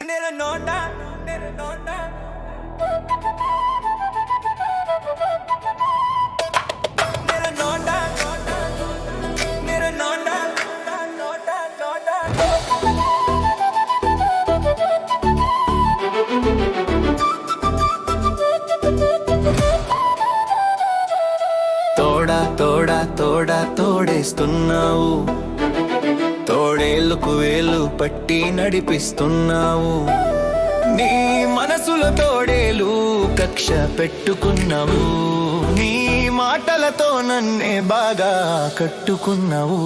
मेरा नोटा मेरा नोटा मेरा नोटा मेरा नोटा नोटा नोटा తోడా తోడా తోడా తోడేస్తున్నావు, తోడేళ్ళకు వేలు పట్టి నడిపిస్తున్నావు. నీ మనసులో తోడేలు కక్ష పెట్టుకున్నావు, నీ మాటలతో నన్నే బాగా కట్టుకున్నావు.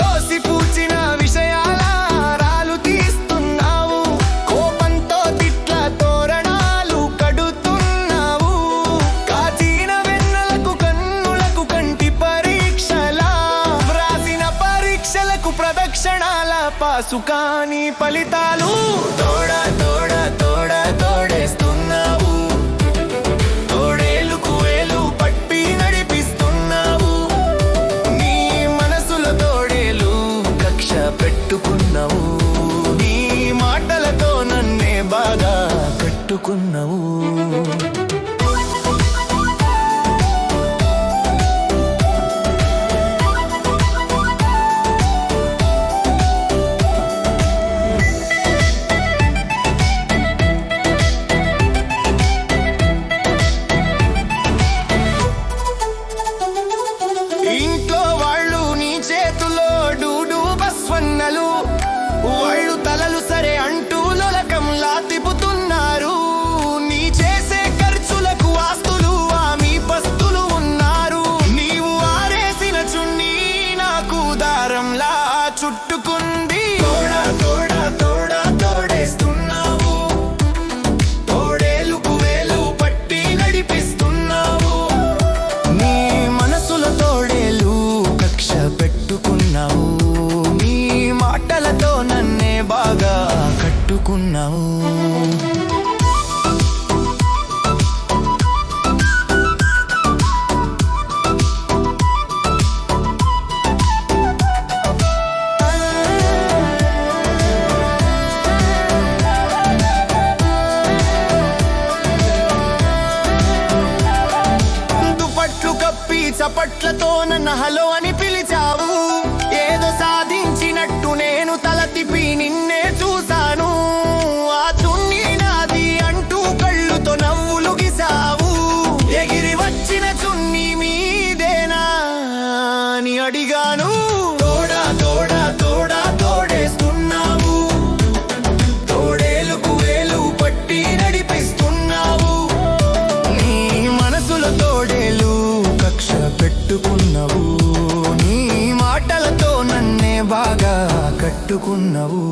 తోసి పూచిన విషయాల రాలు తీస్తున్నావు, కోపంతో తిట్ల తోరణాలు కడుతున్నావు. కాచిన వెన్నెలకు కన్నులకు కంటి పరీక్షలా వ్రాసిన పరీక్షలకు ప్రదక్షిణాల పాసు కాని ఫలితాలు. తోడా తోడా తోడా తోడేస్తున్నావు, తోడేలుకు వేలు పట్టి నడిపిస్తున్నావు. నీ మనసులో తోడేలు కక్ష పెట్టుకున్నావు, నీ మాటలతో నన్నే బాగా కట్టుకున్నావు. ఇంట్లో వాళ్ళు నీ చేతులో డూడు బస్వన్నలు, వాళ్ళు తలలు సరే అంటూ లొలకంలా తిప్పుతున్నారు. నీ చేసే ఖర్చులకు ఆస్తులు ఆమె పస్తులు ఉన్నారు. నీవు ఆరేసిన చున్నీ నాకు దారంలా చుట్టుకుంది. తోడా తోడా తోడా తోడేస్తున్నావు, తోడేలుకు వేలు పట్టి నడిపిస్తున్నావు. నీ మనసులో తోడేలు కక్ష పెట్టుకున్నావు, నీ మాటలతో నన్నే బాగా కట్టుకున్నావు. దుపట్లు కప్పి చపట్లతో నన్ను హలో అని పిలిచావు. ఏదో సాధించినట్టు నేను తల తిప్పి నిన్నే చూశాను. ఆ చున్నీ నాది అంటూ కళ్ళుతో నవ్వులు గిసావు. ఎగిరి వచ్చిన చున్నీ మీదేనా అని అడిగాను. తోడా తోడా తోడా తోడేస్తున్నావు, తోడేలుకు వేలు పట్టి నడిపిస్తున్నావు. నీ మనసులో తోడేలు కక్ష పెట్టుకున్నావు, నీ మాటలతో నన్నే బాగా కట్టుకున్నావు.